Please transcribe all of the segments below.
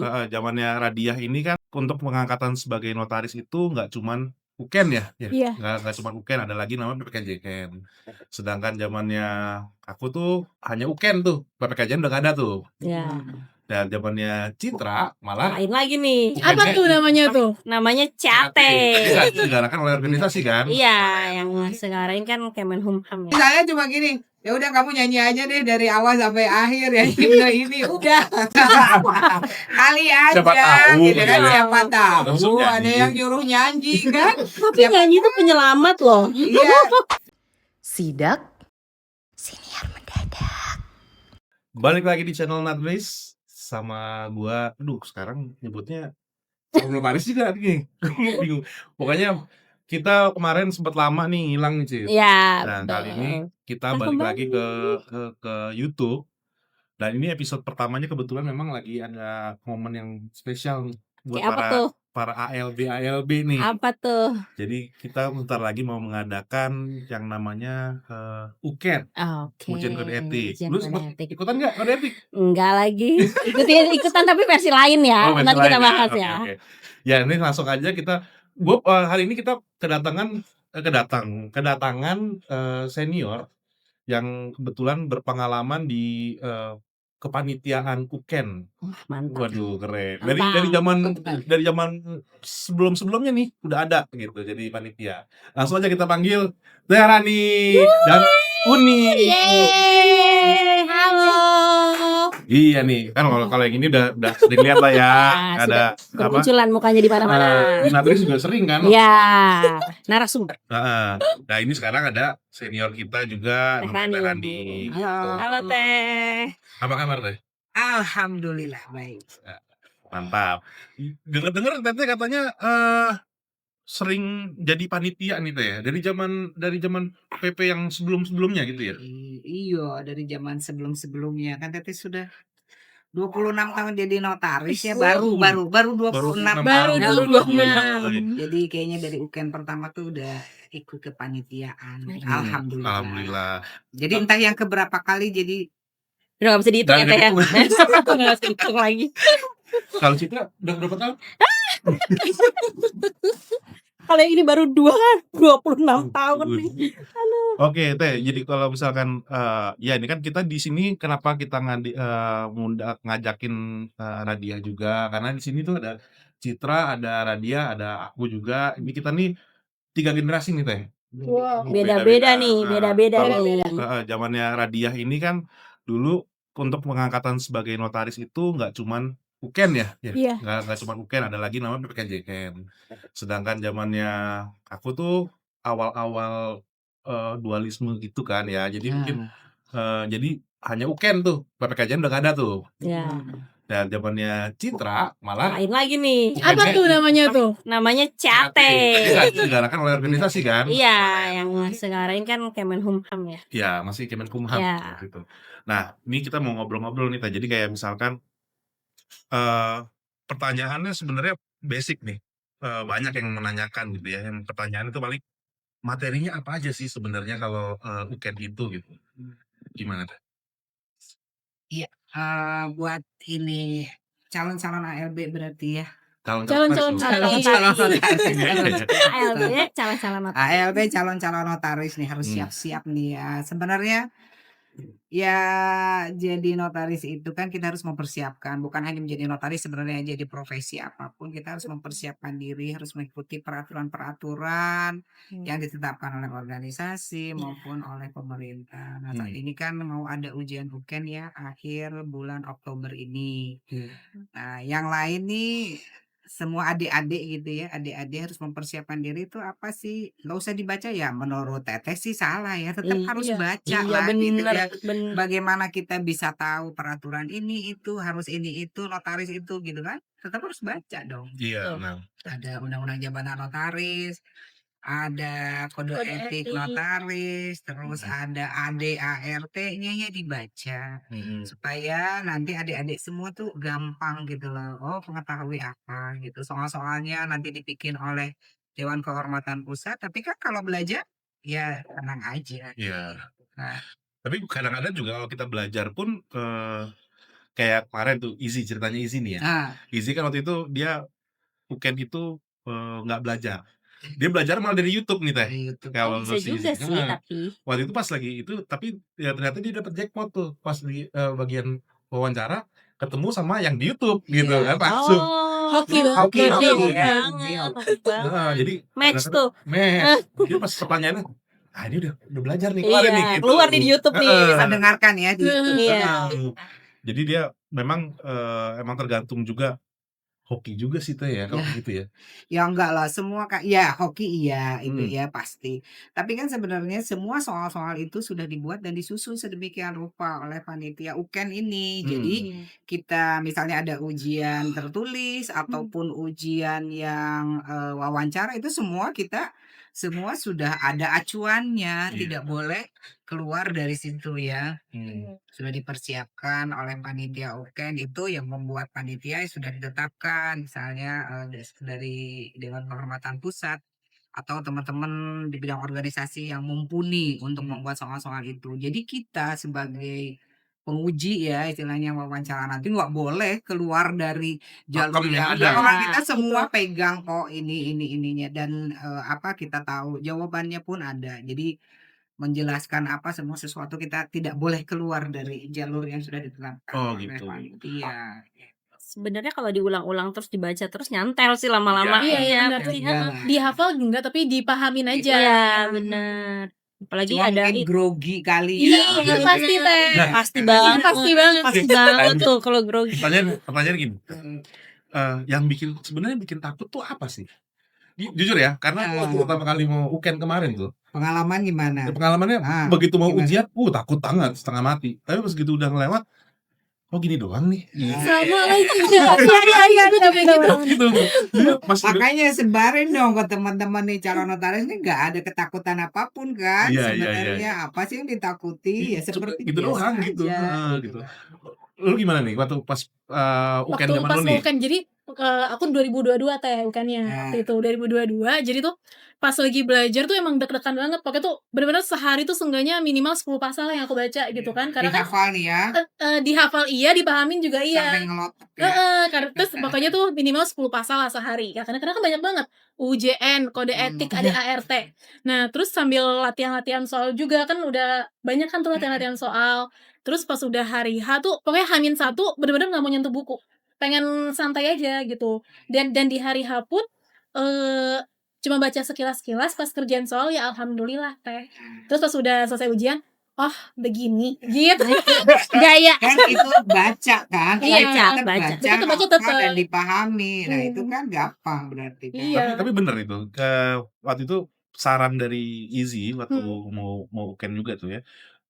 zamannya Radiah ini kan untuk pengangkatan sebagai notaris itu nggak cuman Uken ya, Iya. nggak cuman Uken, ada lagi namanya PPKJKN. Sedangkan zamannya aku tuh hanya Uken tuh, PPKJKN udah nggak ada tuh. Ya. Dan zamannya Citra malah Lain lagi nih. Uken Apa tuh namanya tuh? Namanya CAT. Nggak diselenggarakan oleh organisasi kan? Iya, yang sekarang kan Kemenhumham ya. Saya cuma gini, ya udah kamu nyanyi aja deh dari awal sampai akhir ya ini udah kali aja Siapa tahu, gitu kan, gitu ya. siapa tahu Langsung ada nyanyi. yang nyuruh nyanyi kan. Tapi nyanyi itu penyelamat loh. Iya. Sidak Siniar Mendadak. Balik lagi di channel Natris sama gua. Aduh, sekarang nyebutnya calon notaris juga nih. Bingung. Pokoknya kita kemarin sempat lama nih ngilang nih, Cid. Iya. Nah, kali ini kita Nah, balik kembali. lagi ke YouTube. Dan ini episode pertamanya kebetulan memang lagi ada momen yang spesial nih buat Kayak apa tuh? para ALB nih. Apa tuh? Jadi kita bentar lagi mau mengadakan yang namanya UKED, Oke. ujian kode etik. Ujian Lu kode sempet etik. ikutan nggak kode etik? Enggak lagi. Ikutan tapi versi lain ya. versi Nanti kita lain bahas Oke, ya. oke. Ya ini langsung aja hari ini kita kedatangan senior yang kebetulan berpengalaman di kepanitiaan UKEN. Mantap. Waduh, keren. Mantap. Dari zaman sebelum-sebelumnya nih udah ada gitu jadi panitia. Langsung aja kita panggil Teh Rani dan Uni. Yeay, halo. Iya nih, kan kalau yang ini udah sering lihat lah ya. Ada apa? Bermunculan mukanya di mana-mana. Di Natris juga sering kan? Iya, narasumber. Nah, ini sekarang ada senior kita juga, Teh namanya Teh Rani. Rani. Halo. Halo Teh. Apa kabar Teh? Alhamdulillah baik. Mantap. Dengar Teteh katanya sering jadi panitia nih Teh ya. Dari zaman PP yang sebelumnya gitu ya. Iya, dari zaman sebelumnya kan Tete sudah 26 tahun jadi notaris ya, baru 26 Baru tahun. 26. Jadi kayaknya dari UKEN pertama tuh udah ikut kepanitiaan. Alhamdulillah. Alhamdulillah. Jadi entah yang keberapa kali jadi Udah gak bisa dihitung ya Teh ya. Nggak Gak bisa dihitung lagi. Kalau Citra udah berapa tahun? Kalau yang ini baru 26 tahun nih. Oke, Teh. Jadi kalau misalkan ya ini kan kita di sini kenapa kita ngajakin Radiah juga karena di sini tuh ada Citra, ada Radiah, ada aku juga. Ini kita nih 3 generasi nih, Teh. Wow, beda-beda nih, beda-beda Kalau nih. zamannya Radiah ini kan dulu untuk pengangkatan sebagai notaris itu nggak cuman Uken ya, Iya. nggak cuman Uken, ada lagi namanya PPKJKN. Sedangkan zamannya aku tuh awal-awal dualisme gitu kan ya, jadi mungkin jadi hanya Uken tuh, PPKJKN udah nggak ada tuh. Ya. Dan zamannya Citra malah Lain lagi nih. Apa tuh namanya tuh? Namanya CAT. nggak diselenggarakan oleh organisasi kan? Iya, yang sekarang kan Kemenhumham ya. Ya, masih Kemenkumham Ya. gitu. Nah, ini kita mau ngobrol-ngobrol nih, Teh. Jadi kayak misalkan pertanyaannya sebenarnya basic nih. Banyak yang menanyakan gitu ya. Yang pertanyaan itu paling materinya apa aja sih sebenarnya kalau UKEN itu gitu. Gimana Teh? iya, buat ini calon-calon ALB berarti ya. Calon-calon Calon-calon notaris. ALB calon-calon notaris. ALB calon-calon notaris nih harus siap-siap nih ya. Sebenarnya ya jadi notaris itu kan kita harus mempersiapkan, bukan hanya menjadi notaris, sebenarnya jadi profesi apapun kita harus mempersiapkan diri, harus mengikuti peraturan-peraturan yang ditetapkan oleh organisasi maupun oleh pemerintah. Nah, saat ini kan mau ada ujian UKEN ya akhir bulan Oktober ini. Nah, yang lain nih semua adik-adik gitu ya, adik-adik harus mempersiapkan diri itu apa sih? Nggak usah dibaca ya, menurut Teteh sih salah ya, tetap harus baca Iya lah gitu bener, ya. bener. Bagaimana kita bisa tahu peraturan ini itu harus ini itu notaris itu gitu kan? Tetap harus baca dong. Iya, nah. Ada undang-undang jabatan notaris, ada kode etik notaris, terus ada ADART-nya ya dibaca supaya nanti adik-adik semua tuh gampang gitu loh. Oh, mengetahui apa gitu. Soal-soalnya nanti dibikin oleh Dewan Kehormatan Pusat, tapi kan kalau belajar ya tenang aja. Iya. Nah, Tapi kadang-kadang juga kalau kita belajar pun kayak kemarin tuh ceritanya Izzy nih ya. Ah, Izzy kan waktu itu dia UKN itu, nggak belajar. Dia belajar malah dari YouTube nih Teh, dari YouTube. Oh, kalau bisa si juga Izzy sih tapi. waktu itu pas lagi itu tapi ya ternyata dia dapet jackpot tuh pas di, bagian wawancara ketemu sama yang di YouTube gitu Iya. kan langsung. Oh, Hoki banget Hoki, berarti ya. hoki ya. banget, hoki banget. Heeh, jadi Match kadang-kadang tuh. match. Dia pas pertanyaannya, "Ah, ini udah belajar nih kemarin nih," Iya, gitu. keluar nih di YouTube nih. Heeh. Bisa dengarkan ya di YouTube. Iya. Heeh. Jadi dia memang, emang tergantung juga hoki juga sih Teh ya kalau Ya. gitu ya? Ya enggak lah, semua ya hoki iya, itu Mhm. ya pasti. Tapi kan sebenarnya semua soal-soal itu sudah dibuat dan disusun sedemikian rupa oleh panitia UKN ini. Jadi Hmm. kita misalnya ada ujian tertulis ataupun ujian yang wawancara itu semua sudah ada acuannya, Iya. tidak boleh keluar dari situ ya. Mmm. Sudah dipersiapkan oleh panitia UKN itu yang membuat panitia sudah ditetapkan misalnya dari Dewan Kehormatan Pusat atau teman-teman di bidang organisasi yang mumpuni untuk membuat soal-soal itu. Jadi kita sebagai penguji ya istilahnya wawancara nanti nggak boleh keluar dari jalur Pakem yang yang ada. orang kita Iya, semua betul. pegang kok ini ininya dan apa kita tahu jawabannya pun ada. Jadi menjelaskan apa semua sesuatu kita tidak boleh keluar dari jalur yang sudah ditetapkan Oh oleh gitu. panitia. Sebenarnya kalau diulang-ulang terus dibaca terus nyantel sih lama-lama. Iya. Iya, Iya, benar Ya sih, enggak heeh. lah. Dihafal enggak, tapi dipahamin aja. Iya, benar. Apalagi Cuma ada mungkin grogi kali Iya, ya. pasti Teh. Nah, pasti Iya, banget. pasti banget. Pasti banget tuh kalau grogi. pertanyaan gini, Mm. yang sebenarnya bikin takut tuh apa sih? Jujur ya, karena aku waktu Ah, pertama kali mau UKN kemarin tuh, pengalaman gimana? pengalamannya Ah, begitu mau gimana? ujian, takut banget, setengah mati. Tapi pas gitu udah ngelewat, oh gini doang nih, gitu. Sama lagi. Iya, gue juga gitu. Gitu. Iya, pas udah Makanya sebarin dong ke teman-teman nih calon notaris nih nggak ada ketakutan apapun kan iya. sebenarnya apa sih yang ditakuti ya Cuma seperti gitu biasa doang gitu, aja heeh, gitu. gitu. Lu gimana nih waktu pas, UKN Waktu zaman pas lu mau nih? UKN, jadi aku 2022 Teh UKN-nya Nah, waktu itu 2022. Jadi tuh pas lagi belajar tuh emang deg-degan banget. Pokoknya tuh bener-bener sehari tuh seenggaknya minimal 10 pasal yang aku baca gitu kan. Karena kan dihafal nih ya dihafal iya, dipahamin juga iya. sampai ngelotok ya. Heeh, karena terus pokoknya tuh minimal 10 pasal lah sehari. Ya karena kan banyak banget. UJN, kode etik, ada ART. Nah, terus sambil latihan-latihan soal juga kan udah banyak kan tuh latihan-latihan soal. Terus pas udah hari H tuh pokoknya H-1 bener-bener nggak mau nyentuh buku. Pengen santai aja gitu. Dan di hari H pun cuma baca sekilas-sekilas, pas kerjaan soal ya alhamdulillah Teh. Terus pas udah selesai ujian, oh begini gitu. Gaya. Kan itu baca kan Iya, tetap baca. baca Baca hafal tetep. dan dipahami nah itu Hmm. kan gampang berarti kan Iya. Tapi bener itu, waktu itu saran dari Izzy waktu Hmm. mau UKN juga tuh ya,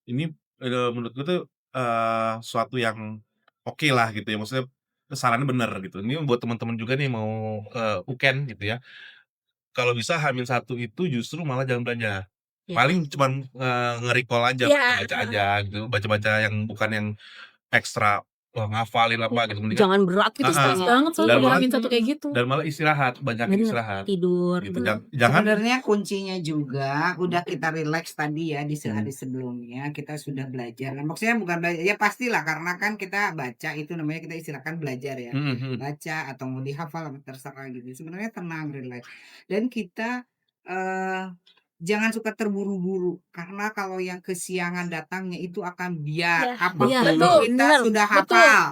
ini, menurut gue tuh, suatu yang oke lah gitu ya, maksudnya sarannya bener gitu. Ini buat teman-teman juga nih mau, UKN gitu ya, kalau bisa H-1 itu justru malah jangan belanja. Iya. Paling cuman, nge-recall aja, Iya. baca aja gitu, baca-baca yang bukan yang ekstra, ngafalin apa gitu, mendingan Jangan berat gitu heeh, Stres banget soalnya dan kalau malah H-1 kayak gitu. dan malah istirahat, banyakin Bener, istirahat tidur. gitu. Jangan sebenarnya kuncinya juga udah kita rileks tadi ya di sehari Mhm. sebelumnya kita sudah belajar. Nah, maksudnya bukan belajar ya pastilah karena kan kita baca itu namanya kita istilahkan belajar ya. Mhm mhm. Baca atau mau dihafal terserah gitu. Sebenarnya tenang, rileks. Dan kita eh jangan suka terburu-buru karena kalau yang kesiangan datangnya itu akan biar Iya, apapun betul, kita bener, sudah betul. hafal.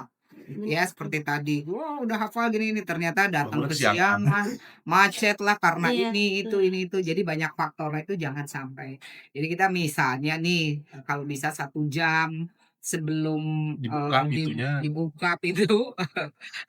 Ya seperti tadi, wah udah hafal gini ini ternyata datang Bangunnya kesiangan. kesiangan, macet lah karena Iya, ini itu, jadi banyak faktor itu jangan sampai. Jadi kita misalnya nih kalau bisa 1 jam sebelum Dibuka pintunya. dibuka pintu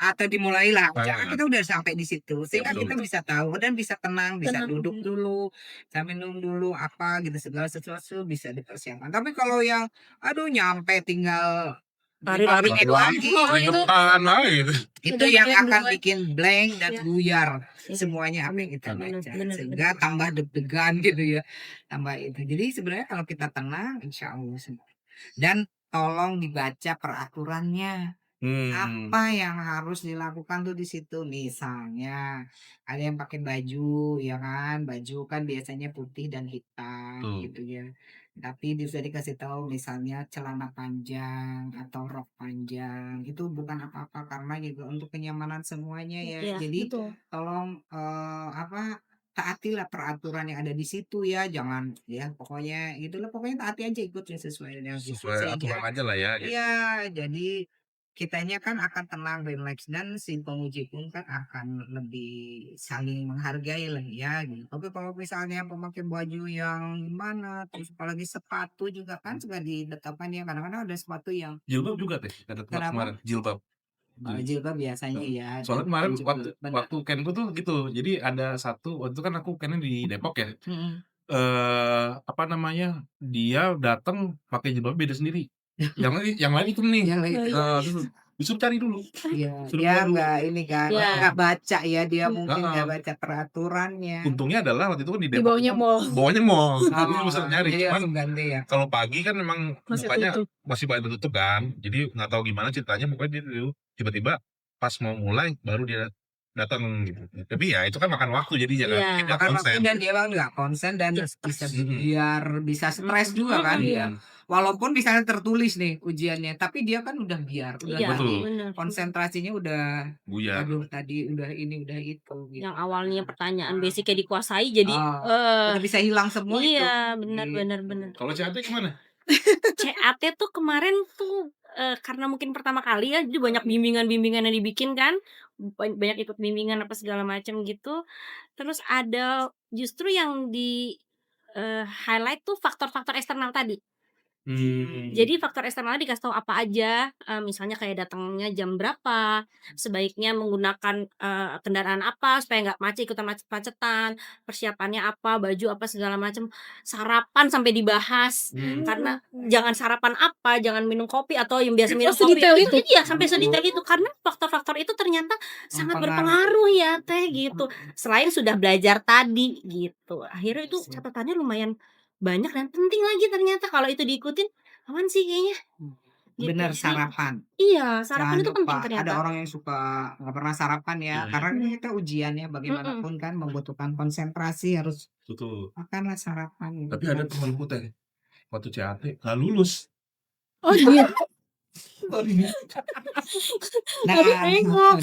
atau dimulailah, jangan Heeh. kita udah sampai di situ Iya sehingga kita betul. bisa tahu dan bisa tenang, bisa Tenang. duduk dulu, sambil minum dulu apa gitu segala sesuatu bisa dipersiapkan. Tapi kalau yang aduh nyampe tinggal 5 lari-lari menit Lari lagi Oh, itu keringetan lagi. itu udah yang blank akan duluan. bikin blank dan Iya. buyar Iya. semuanya apa yang kita Bener, baca bener, sehingga tambah deg-degan gitu ya tambah itu jadi sebenarnya kalau kita tenang insya Allah semua dan tolong dibaca peraturannya Mhm. apa yang harus dilakukan tuh di situ misalnya ada yang pakai baju ya kan baju kan biasanya putih dan hitam Betul. gitu ya Tapi sudah dikasih tahu misalnya celana panjang atau rok panjang, itu bukan apa-apa karena juga untuk kenyamanan semuanya ya. Iya, Jadi betul. tolong, taatilah peraturan yang ada di situ ya, jangan ya pokoknya itulah, pokoknya taati aja, ikutin sesuai dengan itu Sesuai aturan sehingga aja lah ya gitu. iya, jadi kitanya kan akan tenang, rileks, dan si penguji pun kan akan lebih saling menghargai lah ya gitu. Tapi kalau misalnya pemakai baju yang gimana, terus apalagi sepatu juga kan suka ditetapkan ya, kadang-kadang ada sepatu yang Jilbab juga Teh, kata kenapa? kemarin, jilbab. Jilbab biasanya ya, dan Soalnya kemarin juga benar. waktu camp tuh gitu, jadi ada satu waktu itu kan aku camp di Depok ya, Mm-mm. apa namanya, dia datang pakai jilbab beda sendiri. Yang lain itu nih, Yang lain, terus disuruh cari dulu, iya, suruh dia keluar dulu. nggak ini kan, Iya. nggak baca ya, dia mungkin nggak Heeh. baca peraturannya. Untungnya adalah waktu itu kan di Di Depok bawahnya itu mall. bawahnya mall, jadi Oh, bisa nyari. jadi Cuman langsung ganti ya. kalau pagi kan memang Masih bukanya tutup. masih banyak tutup kan, jadi nggak tahu gimana ceritanya, pokoknya dia dulu tiba-tiba pas mau mulai baru dia datang gitu. Tapi ya itu kan makan waktu jadinya kan, Iya. bikin dia Makan waktu konsen. dan dia bang nggak konsen dan bisa biar bisa stres juga kan dia. Mhm. Walaupun misalnya tertulis nih ujiannya, tapi dia kan udah biar, udah Iya, Betul. bener. konsentrasinya udah, Buyar. aduh tadi udah ini udah itu gitu. Yang awalnya pertanyaan basicnya dikuasai jadi Udah bisa hilang semua itu. iya, bener Gitu. bener bener. Kalau CAT gimana? CAT tuh kemarin tuh karena mungkin pertama kali ya, jadi banyak bimbingan-bimbingan yang dibikin kan, banyak ikut bimbingan apa segala macam gitu. Terus ada justru yang di highlight tuh faktor-faktor eksternal tadi. Jadi faktor eksternalnya dikasih tahu apa aja, misalnya kayak datangnya jam berapa, sebaiknya menggunakan, kendaraan apa supaya nggak ikutan macet-macetan, persiapannya apa, baju apa segala macam, sarapan sampai dibahas, karena jangan sarapan apa, jangan minum kopi atau yang biasa minum kopi sedetail itu? iya sampai sedetail itu, karena faktor-faktor itu ternyata sangat berpengaruh ya Teh, gitu. Selain sudah belajar tadi, gitu. Akhirnya itu catatannya lumayan banyak dan penting lagi ternyata kalau itu diikutin, aman sih kayaknya. Gitu. Bener, Jadi sarapan. iya, sarapan Jangan itu penting lupa, ada ternyata. orang yang suka nggak pernah sarapan ya, karena ini kita ujiannya bagaimanapun kan membutuhkan konsentrasi, harus Betul. makanlah sarapan gitu Tapi ada kan. temanku Teh, waktu CAT nggak lulus. Oh iya. Nah, Tapi bengok.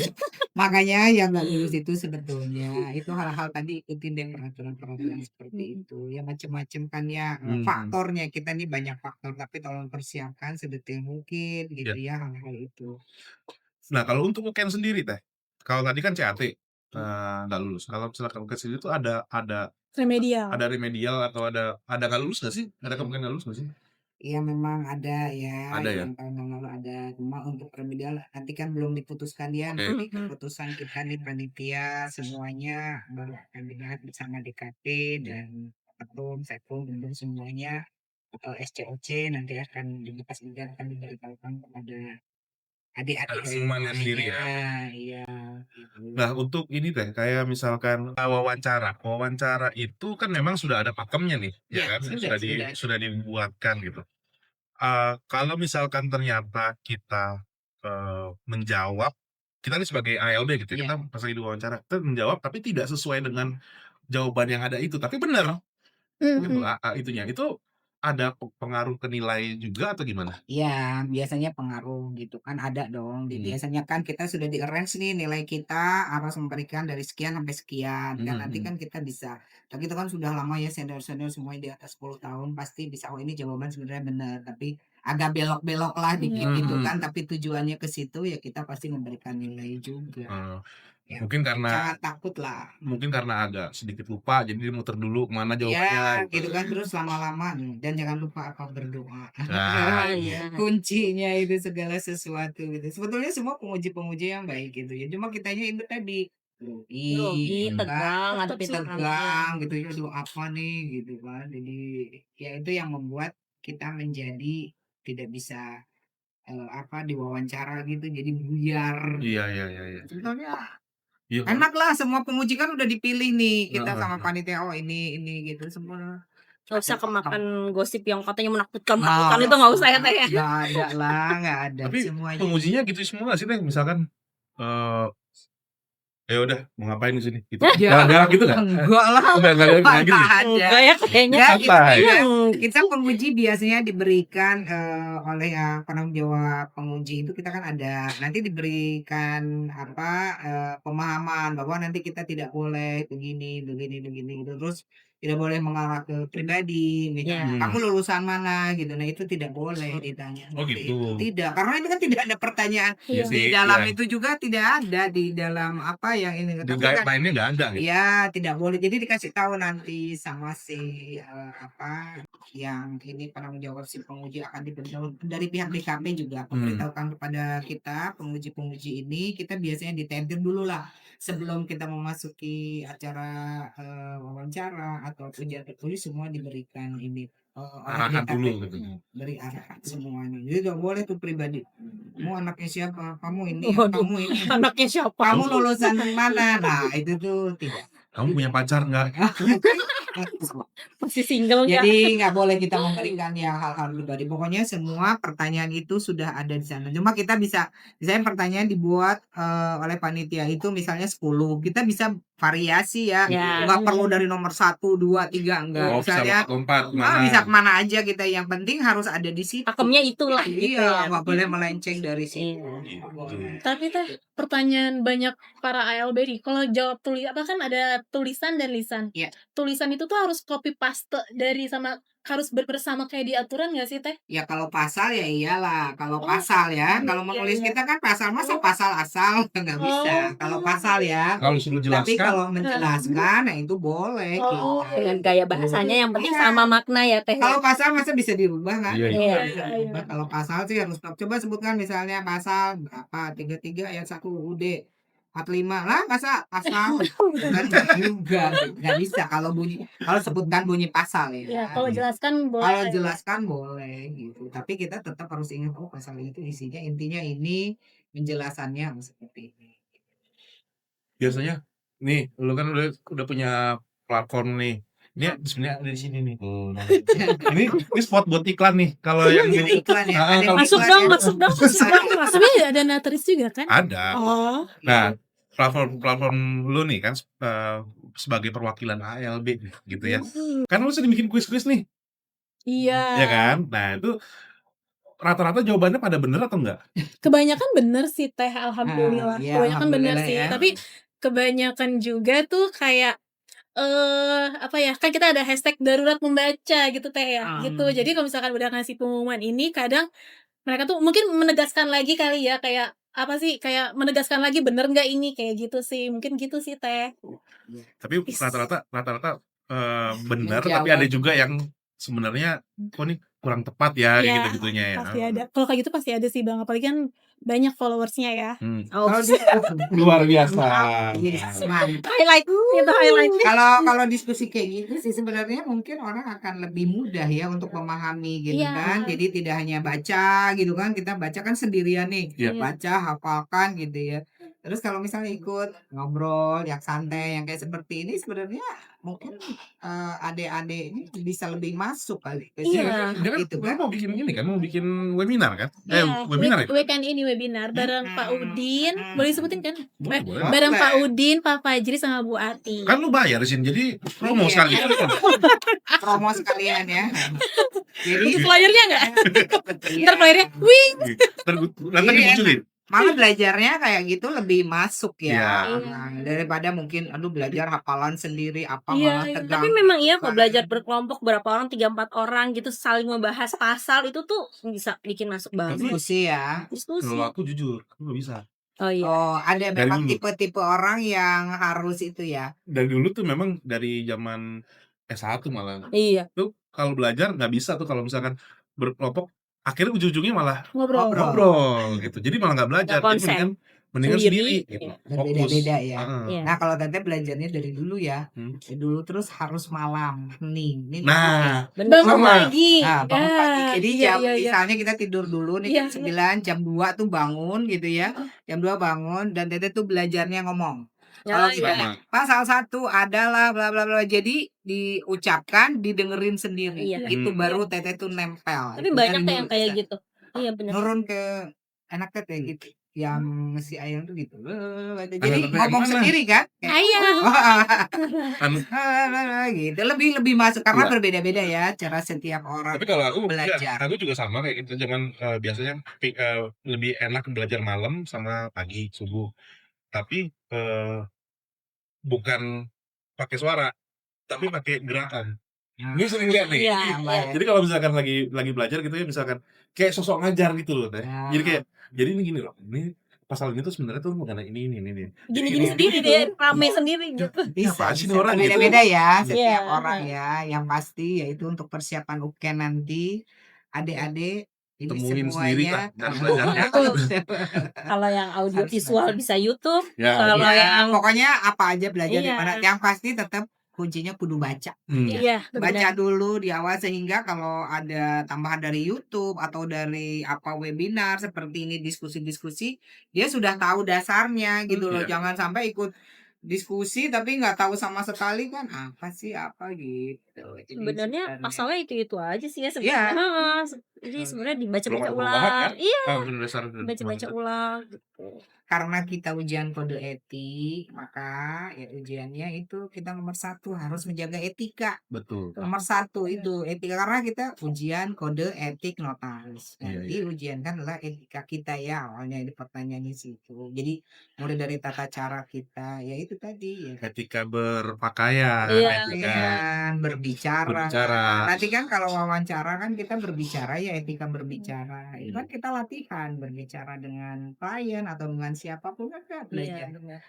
makanya yang nggak lulus itu sebetulnya itu hal-hal tadi, ikutin deh peraturan-peraturan seperti itu. Ya macem-macem kan ya, faktornya kita nih banyak faktor, tapi tolong persiapkan sedetail mungkin gitu ya hal-hal itu. Nah kalau untuk UKM sendiri Teh, kalau tadi kan CAT, nggak lulus. Kalau misalkan UKM sendiri itu ada Remedial. remedial atau ada nggak lulus nggak sih? Ada kemungkinan nggak lulus nggak sih? Iya memang ada ya, Ada ya? yang tahun lalu ada, cuma untuk remedial nanti kan belum diputuskan ya, Oke. nanti keputusan kita nih panitia semuanya baru akan dilihat bersama DKP dan ketum, sekkum, dan semuanya, SCOC nanti akan dibahas dan akan diberitahukan kepada adik-adik Pengumumannya sendiri ya? Iya, gitu. Nah untuk ini Teh, kayak misalkan wawancara itu kan memang sudah ada pakemnya nih, ya Ya, kan? sudah. Sudah dibuatkan gitu. Kalau misalkan ternyata kita, menjawab, kita nih sebagai ALB gitu, Iya. kita pas lagi diwawancara, kita menjawab tapi tidak sesuai dengan jawaban yang ada itu, tapi benar gitu, itunya. Itu ada pengaruh ke nilai juga atau gimana? Iya, biasanya pengaruh gitu kan, ada dong. Biasanya kan kita sudah di-arrange nih nilai kita harus memberikan dari sekian sampai sekian. Dan nanti kan kita bisa, tapi itu kan sudah lama ya, senior-senior semuanya di atas 10 tahun pasti bisa, oh ini jawaban sebenarnya benar, tapi agak belok-belok lah dikit gitu kan, tapi tujuannya ke situ ya kita pasti memberikan nilai juga. Ya, Mungkin jangan takut lah. karena agak sedikit lupa, jadi dia muter dulu kemana Ya, jawabannya gitu kan, terus lama-lama dan jangan lupa apa berdoa. Nah, iya. Kuncinya itu segala sesuatu gitu. Sebetulnya semua penguji-penguji yang baik gitu ya. Cuma kitanya itu tadi Grogi, gitu kan, tegang, ngadepin tegang gitu ya, aduh apa nih gitu kan. Jadi ya itu yang membuat kita menjadi tidak bisa diwawancara gitu, jadi buyar. Iya. Sebetulnya Iya, enak lah, semua penguji kan udah dipilih nih kita Heeh. sama panitia, oh ini gitu semua. Nggak usah kemakan gosip yang katanya menakutkan Nah, itu nggak usah ya Teh ya. nggak ada lah, nggak ada Tapi semuanya. pengujinya gitu semua nggak sih Teh? Misalkan, Ya udah mau ngapain di sini gitu. Ya, Galak-galak gitu nggak? enggak lah, Enggak enggak gitu. ada. Enggak ya kayaknya. Enggak, kita Santai. juga Hmm. kita penguji biasanya diberikan, oleh yang penanggung jawab penguji itu kita kan ada nanti diberikan apa, pemahaman bahwa nanti kita tidak boleh begini begini begini gitu, terus tidak boleh mengarah ke pribadi, misalnya, Ya. "Kamu lulusan mana?" Gitu. Nah, itu tidak boleh ditanya Oh seperti itu. gitu. Tidak, karena itu kan tidak ada pertanyaan Iya Iya. di sih, dalam iya. itu juga tidak ada di dalam apa yang ini, Di tapi kan guideline-nya nggak ada gitu. ya tidak boleh. Jadi dikasih tahu nanti sama si, apa, yang ini penanggung jawab si penguji akan diberitahu dari pihak DKP juga memberitahukan kepada kita penguji-penguji ini, kita biasanya ditentir dulu lah sebelum kita memasuki acara, wawancara atau ujian tertulis semua diberikan ini, oleh Arahan DKP. dulu gitu. Beri arahan semuanya. Jadi nggak boleh tuh pribadi, "Kamu anaknya siapa? Kamu ini, Waduh, kamu ini, anaknya siapa? kamu lulusan mana?" Nah, itu tuh tidak. Kamu punya pacar nggak? Masih single nggak? Jadi nggak boleh kita memberikan yang hal-hal pribadi. Pokoknya semua pertanyaan itu sudah ada di sana. Cuma kita bisa misalnya pertanyaan dibuat, oleh panitia itu misalnya 10, kita bisa variasi ya, Ya. nggak perlu dari nomor 1, 2, 3, enggak. Oh, bisa Misalnya lompat-lompat bisa kemana? kemana aja kita, yang penting harus ada di situ. Pakemnya itulah gitu Iya, ya. nggak boleh melenceng dari situ. Iya. Nggak boleh. Tapi Teh, pertanyaan banyak para ALB nih, kalau jawab apa kan ada tulisan dan lisan. Iya. Tulisan itu tuh harus copy paste dari harus bersama kayak di aturan nggak sih Teh? Ya kalau pasal ya iyalah, kalau Oh, pasal ya, iya kalau iya menulis iya. kita kan pasal, masa Oh. pasal asal nggak bisa. Kalau pasal ya, Kalau suruh tapi jelaskan, kalau menjelaskan, nah itu boleh Oh, gitu. Dengan gaya bahasanya yang penting Iya. sama makna ya Teh. Kalau pasal masa bisa dirubah kan? Iya, Iya. Nggak Iya bisa iya dirubah. iya. Kalau pasal sih harus coba sebutkan misalnya pasal berapa, 33 ayat 1 UUD 45. Lah masa pasal? Kan nggak juga, nggak bisa kalau sebutkan bunyi pasal ya. Ya, kalau jelaskan boleh. Kalau jelaskan boleh gitu, tapi kita tetap harus ingat, oh pasal itu isinya intinya ini, penjelasannya seperti ini. biasanya nih, lu kan udah punya platform nih. Ini sebenarnya ada di sini nih. Nah. Ini spot buat iklan nih. Kalau yang Ini iklan ya, ada yang Masuk iklan dong, ya. masuk dong, masuk dong. Tapi ada notaris juga kan? ada. Oh. Nah, platform lu nih kan sebagai perwakilan ALB gitu ya. Kan lu sering bikin kuis-kuis nih, Iya. ya kan? Nah, itu rata-rata jawabannya pada bener atau enggak? Kebanyakan bener sih Teh, alhamdulillah. Iya, Kebanyakan bener alhamdulillah sih. ya. Tapi kebanyakan juga tuh kayak apa ya, kan kita ada hashtag darurat membaca gitu Teh ya, gitu. Jadi kalau misalkan udah ngasih pengumuman ini, kadang mereka tuh mungkin menegaskan lagi kali ya, kayak apa sih, kayak menegaskan lagi bener nggak ini, kayak gitu sih. Mungkin gitu sih Teh. Tapi rata-rata benar, tapi Menjawab. ada juga yang sebenarnya kok nih kurang tepat ya, kayak Iya, gitu-gitunya ya. pasti ada. Kalau kayak gitu pasti ada sih Bang, apalagi kan banyak followersnya ya. Oh, Kalau Luar biasa. yes, mantap. highlight itu highlight. Kalau diskusi kayak gitu sih sebenarnya mungkin orang akan lebih mudah ya untuk memahami gitu Iya. kan. Jadi tidak hanya baca gitu kan, kita baca kan sendirian nih, Iya. baca hafalkan gitu ya. Terus kalau misalnya ikut ngobrol yang santai yang kayak seperti ini sebenarnya mungkin adik-adik ini bisa lebih masuk kali ke sini. Iya. Dia kan Gitu lu kan. mau bikin ini kan, mau bikin webinar kan? Iya, Webinar ya? weekend ini webinar bareng Pak Udin, boleh disebutin kan? Boleh, boleh. Bareng Boleh. Pak Udin, Pak Fajri sama Bu Ati. Kan lu bayar di sini, jadi lu mau Iya. sekali. Promo sekalian ya. Jadi Butuh flyernya nggak? iya. Ntar flyernya, wing. Nanti Iya, dimunculin. malah belajarnya kayak gitu lebih masuk ya. Iya. Nah, daripada mungkin aduh belajar hafalan sendiri apa Iya, malah iya. tegang. Tapi memang iya kok belajar berkelompok berapa orang, 3-4 orang gitu saling membahas pasal itu tuh bisa bikin masuk banget. Diskusi ya. Diskusi. Kalau aku jujur, aku gak bisa. Oh iya. Oh, ada Dari memang dulu. tipe-tipe orang yang harus itu ya. Dari dulu tuh memang dari zaman S1 malah. Iya. Tuh kalau belajar nggak bisa tuh kalau misalkan berkelompok, akhirnya ujung-ujungnya malah Ngobrol. ngobrol gitu. Jadi malah nggak belajar. Nggak Jadi konsen. mendingan sendiri Sendiri, gitu. iya. Berbeda-beda ya. Heeh. Iya. Nah, kalau Tete belajarnya dari dulu ya. Hmm. Dari dulu terus harus malam, hening. Ini Nah, Bener Bangun Sama. pagi. Nah, bangun Ya, pagi. Jadi iya, jam iya, iya. misalnya kita tidur dulu nih Iya, jam 9, jam 2 tuh bangun gitu ya. Jam 2 bangun dan Tete tuh belajarnya ngomong. Kalau Ya, kita iya. sama. pasal 1 adalah bla bla bla. Jadi diucapkan, didengerin sendiri. Iya. Itu Hmm. baru Tete tuh nempel. Tapi Itu banyak dari tuh yang dulu kayak bisa. gitu. Iya bener. Nurun ke anak Tete gitu. yang si Ayang tuh gitu. Jadi Tapi ngomong mana? sendiri kan? Kayak, Ayang. Anu, gitu. Lebih masuk karena iya. berbeda-beda ya cara setiap orang Tapi kalau aku enggak, belajar. aku juga sama kayak gitu, cuman biasanya lebih enak belajar malam sama pagi subuh. Tapi bukan pakai suara, tapi pakai gerakan. Nah, Ini sering lihat nih. Iya, tambah iya. ya. Jadi kalau misalkan lagi belajar gitu ya, misalkan kayak sosok ngajar gitu loh Teh. Jadi Nah, kayak, jadi ini gini loh, ini pasal ini tuh sebenarnya tuh mengenai ini. Jadi Gini-gini gini sendiri gitu. deh, rame sendiri gitu. Ini bisa apaan sih bisa nih orang gitu. berbeda-beda ya Iya, setiap orang heeh. ya. Yang pasti yaitu untuk persiapan UKN nanti adik-adik ini Temuin sendiri lah semuanya cara belajarnya. Kalau yang audio harus visual belajar. bisa YouTube, Ya, kalau Ya, yang pokoknya apa aja belajar di iya, mana. Yang pasti tetap kuncinya kudu baca. iya, Baca benar. dulu di awal sehingga kalau ada tambahan dari YouTube atau dari apa webinar seperti ini diskusi-diskusi, dia sudah tahu dasarnya gitu loh. Iya. Jangan sampai ikut diskusi tapi nggak tahu sama sekali kan apa sih apa gitu. Jadi Sebenarnya sebenarnya pasalnya itu-itu aja sih ya iya. sebenarnya. Heeh. Jadi sebenarnya Belum dibaca-baca ada perubahan ulang. kan? Iya, Bener dasar dibaca-baca ulang gitu. Karena kita ujian kode etik, maka ya ujiannya itu kita nomor satu harus menjaga etika. Betul. Nomor satu itu etika karena kita ujian kode etik notaris. Iya, Nanti ujian kan adalah etika kita ya awalnya ini pertanyaannya situ. Jadi mulai dari tata cara kita ya itu tadi ya Etika berpakaian, Iya, etika benar. berbicara. berbicara. Nanti kan kalau wawancara kan kita berbicara ya etika berbicara. Itu kan kita latihan berbicara dengan klien atau dengan siapapun kan kita Iya, belajar benar.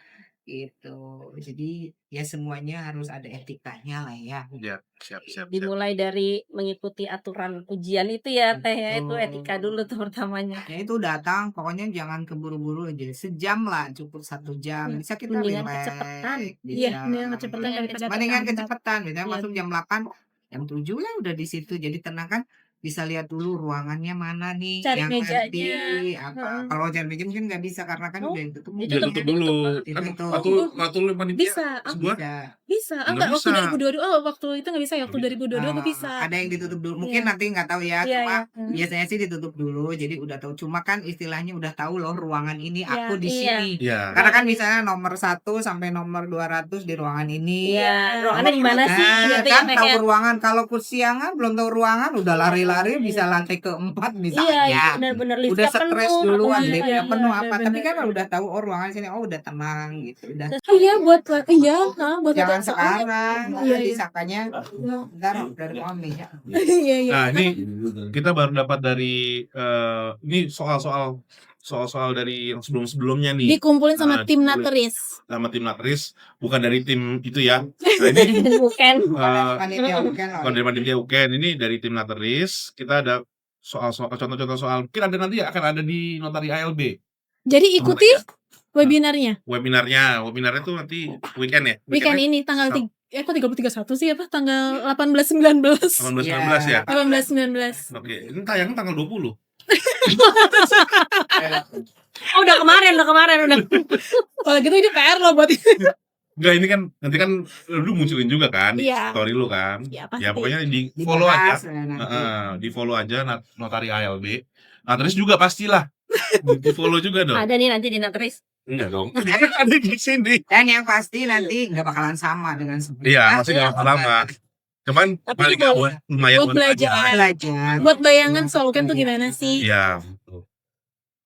gitu. Jadi ya semuanya harus ada etikanya lah ya. Ya, siap. Dimulai dari mengikuti aturan ujian itu ya, Teh, ya. Itu etika dulu tuh pertamanya. Ya itu datang pokoknya jangan keburu-buru aja. Sejam lah cukup 1 jam. Iya, Bisa kita mendingan kecepatan. relax. Iya, Bisa. mendingan kecepatan daripada Mendingan terlambat. kecepatan. Misalnya Iya. masuk jam 8, jam 7 ya udah di situ. Jadi tenang kan bisa lihat dulu ruangannya mana nih Cari yang nanti mejanya. apa. Heeh. Kalau cari meja mungkin nggak bisa karena kan Oh, udah ditutup. Dia tutup dulu. Kan Ditutup. waktu lu panitia Bisa. sebuah Bisa. Bisa. nggak Enggak, waktu bisa. 2022 oh, waktu itu nggak bisa ya, waktu Nggak bisa. 2022 gue bisa. Ada yang ditutup dulu. Mungkin Iya. nanti nggak tahu ya. Iya, Cuma iya. biasanya sih ditutup dulu. Jadi udah tahu. Cuma kan istilahnya udah tahu loh ruangan ini Iya, aku di iya. sini. Iya. Karena kan misalnya nomor 1 sampai nomor 200 di ruangan ini. Iya, ruangannya di mana sih Nah, gitu ya, kan Teh, tahu ya. ruangan. Kalau kesiangan belum tahu ruangan udah lari-lari bisa lantai keempat Iya, misalnya. benar-benar Udah liftnya stres penuh. duluan, Iya, liftnya iya, penuh iya, apa. benar, Tapi kan benar. kalau udah tahu oh ruangan sini oh udah tenang gitu. Udah Iya, buat iya, buat jangan soalnya sekarang. iya, Nanti iya. disangkanya ntar dari mami ya. Iya, iya. Nah, ini kita baru dapat dari ini soal-soal dari yang sebelum-sebelumnya nih. Dikumpulin sama Nah, tim dikumpulin Nateris. sama tim Natris, bukan dari tim itu ya. Nah, ini Bukan. Panitia bukan loh. bukan dari panitia UKN, ini dari tim Natris. Kita ada contoh-contoh soal mungkin ada nanti akan ada di Notari ALB. Jadi ikuti webinarnya. Webinarnya tuh nanti weekend ya. Weekend ini tanggal 3 kok 30 31 sih apa? Tanggal 18 19. 18-19 ya. 18 19. Oke, ini tayangnya tanggal 20. Oh, udah kemarin. Kalau gitu ini PR loh buat Enggak, ini kan nanti kan lu munculin juga kan di Iya. story lu kan. Ya, pasti. Ya pokoknya di follow aja. Dibahas nanti. Di follow aja Notari ALB. Natris juga pastilah. Di follow juga dong. Ada nih nanti di Natris. Enggak dong. Ada di sini. Dan yang pasti nanti nggak bakalan sama dengan sebelumnya. Iya, masih enggak lama. Cuman Tapi paling boleh. buat lumayan Buat belajar. Belajar. buat bayangan soal kan tuh gimana sih? Iya, betul.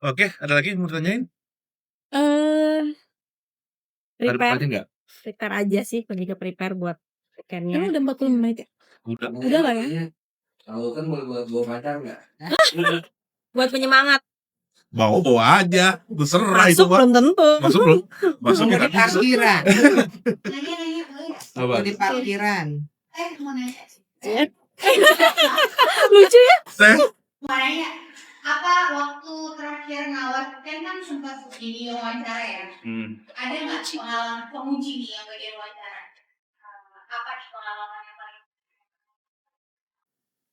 Oke, ada lagi yang mau tanyain? Ada Prepare pertanyaan enggak? aja sih, lebih ke prepare buat weekendnya. Emang udah 40 menit ya? Udah. Udah lah ya. Kalau kan buat bawa pacar nggak? Buat penyemangat. Bawa aja. Terserah itu, Masuk Pak. belum tentu. Masuk belum? Masuk Mau enggak di parkiran. Nanya-nanya boleh nggak? Apa? Mau di parkiran. Mau nanya sih. Lucu ya? Teh, Mau nanya, apa waktu terakhir ngawat kan sempat jadi wawancara ya? Ada nggak pengalaman penguji nih yang bagian wawancara? Apa nih pengalaman yang paling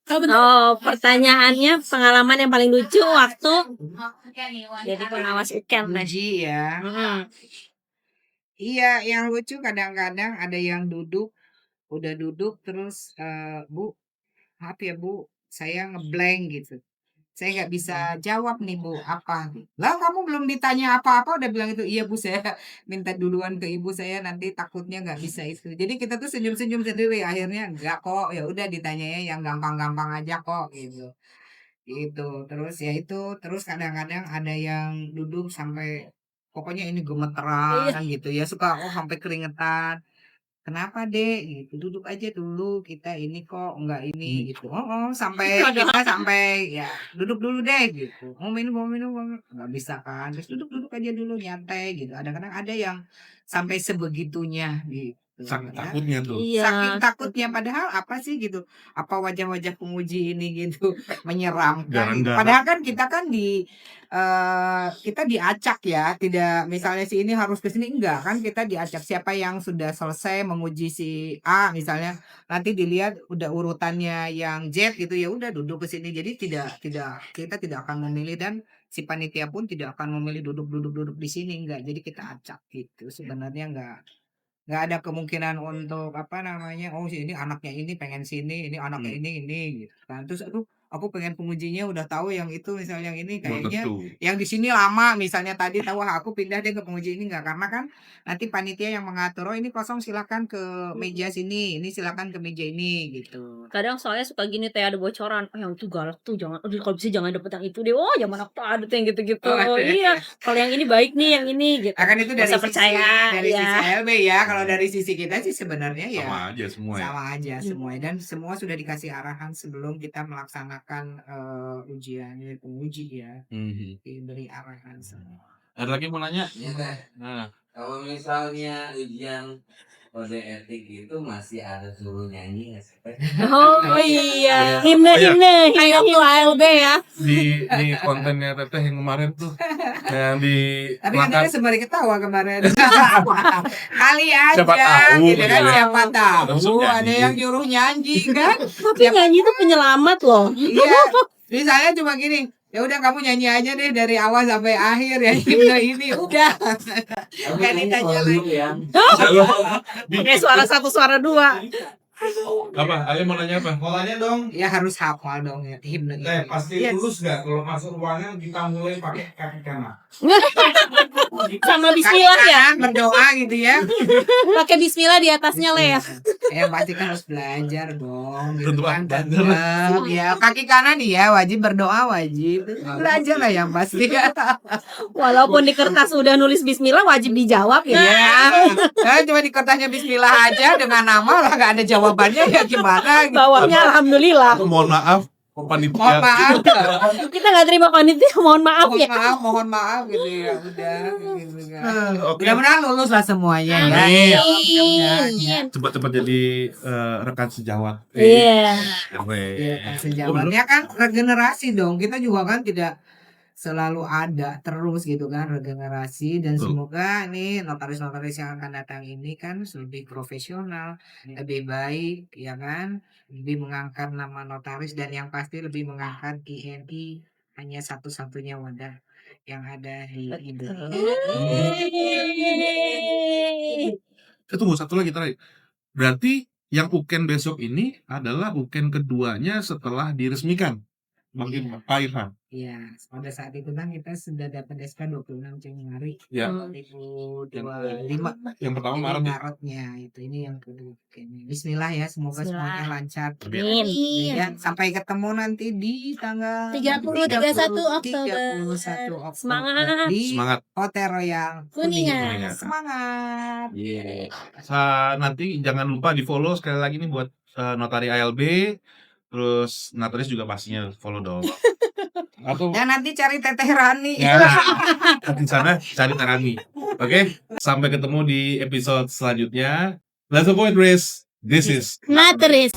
Oh, bener. Oh, pertanyaannya pengalaman yang paling lucu waktu maksudnya nih wawancara? jadi pengawas weekend, Teh. Uji ya. Iya, yang lucu kadang-kadang ada yang udah duduk terus Bu, maaf ya Bu, saya ngeblank gitu. saya nggak bisa jawab nih Bu, apa? Lah kamu belum ditanya apa-apa udah bilang itu, iya Bu saya minta duluan ke ibu saya nanti takutnya nggak bisa itu. Jadi kita tuh senyum-senyum sendiri akhirnya enggak kok ya udah ditanyanya yang gampang-gampang aja kok gitu. Gitu. Terus ya itu terus kadang-kadang ada yang duduk sampai pokoknya ini Iya. gemeteran gitu ya suka sampai keringetan. Kenapa Dek? Gitu, duduk aja dulu kita ini kok enggak ini gitu. Oh, sampai kita sampai ya duduk dulu deh gitu. Mau minum, nggak bisa kan. Terus duduk aja dulu nyantai gitu. Kadang-kadang ada yang sampai sebegitunya gitu Saking ya. takutnya tuh. Iya. Saking takutnya padahal apa sih gitu. Apa wajah-wajah penguji ini gitu menyeramkan. Garang-garang. Padahal kan kita kan kita diacak ya, tidak misalnya si ini harus ke sini enggak kan kita diacak siapa yang sudah selesai menguji si A misalnya nanti dilihat udah urutannya yang Z gitu ya udah duduk ke sini jadi tidak kita tidak akan memilih dan si panitia pun tidak akan memilih duduk di sini enggak jadi kita acak gitu sebenarnya nggak ada kemungkinan untuk apa namanya oh si ini anaknya ini pengen sini ini anaknya ini gitu kan terus aku pengen pengujinya udah tahu yang itu misalnya yang ini Belum kayaknya tentu. yang di sini lama misalnya tadi tahu "Wah, aku pindah deh ke penguji ini enggak karena kan nanti panitia yang mengatur oh ini kosong silakan ke meja sini ini silakan ke meja ini gitu. Kadang soalnya suka gini teh ada bocoran, "Oh yang itu galak tuh jangan aduh kalau bisa jangan dapet yang itu deh." Oh zaman aku tuh ada tuh yang gitu-gitu. Oh, ada ya? Iya, kalau yang ini baik nih yang ini gitu. Akan itu Nggak dari usah percaya, dari ya. sisi LB ya kalau dari sisi kita sih sebenarnya ya Sama aja semua ya. sama aja semuanya dan semua sudah dikasih arahan sebelum kita melaksanakan ujian penguji ya diberi arahan semua. Ada lagi mau nanya? Iya Teh. Nah, Kalau misalnya ujian kode etik itu masih ada suruh nyanyi nggak sih Teh? Oh iya, Oh, iya. himne Kayak waktu ALB ya. di kontennya Teteh yang kemarin tuh yang di Tapi makan katanya sembari ketawa kemarin. Kali aja Siapa tahu, gitu kan gitu ya. siapa tahu Langsung ada nyanyi. yang nyuruh nyanyi kan. Tapi nyanyi itu penyelamat loh. Iya. Misalnya cuma gini, ya udah kamu nyanyi aja deh dari awal sampai akhir ya ini udah. Kan ditanya lagi. ya. Pakai suara satu suara dua. apa? Ale mau nanya apa? Polanya dong, Ya harus hafal dong ya himne ini. pasti Yes. lulus nggak kalau masuk ruangan kita mulai pakai kaki kanan. Sama Kaki bismillah ya. kanan berdoa gitu ya. Pakai bismillah di atasnya Le ya. Pasti kan harus belajar dong gitu Tentu kan belajar. tetap ya kaki kanan ya wajib berdoa wajib belajar lah yang pasti Walaupun di kertas udah nulis bismillah wajib dijawab ya. ya cuma di kertasnya bismillah aja dengan nama lah nggak ada jawabannya ya gimana gitu. Bawahnya alhamdulillah. Aku mohon maaf, Mohon panitia. maaf Kita nggak terima panitia, mohon maaf ya. mohon maaf gitu ya udah gitu kan. Oke. Mudah-mudahan lulus lah semuanya ya. Amin. Mudah-mudahan, ya. Cepat-cepat jadi rekan sejawat. Iya. Iya, kan sejawatnya kan regenerasi dong. Kita juga kan tidak selalu ada terus gitu kan regenerasi dan Betul. semoga nih notaris-notaris yang akan datang ini kan lebih profesional, lebih baik ya kan, lebih mengangkat nama notaris dan yang pasti lebih mengangkat INI hanya satu-satunya wadah yang ada di Indonesia. Saya tunggu satu lagi terakhir. Berarti yang UKEN besok ini adalah UKEN keduanya setelah diresmikan. Makin Pak Irfan. Iya, pada saat itu kan kita sudah dapat SK 26 Januari Ya. 2025. Yang pertama Ini Maret. ya? Maretnya itu ini yang kedua. Bismillah ya, semoga Bismillah. semuanya lancar. Amin. Ya, sampai ketemu nanti di tanggal 30, 31 Oktober. 31 Oktober Semangat. di Semangat. Hotel Royal Kuningan. Kuningan. Semangat. Iya. Nanti jangan lupa di follow sekali lagi nih buat Notari ALB. Terus notaris juga pastinya follow dong. Atau Dan nanti cari Teteh Rani. ya, di sana cari Tarani. Oke, sampai ketemu di episode selanjutnya. Let's avoid race. This is Notaris.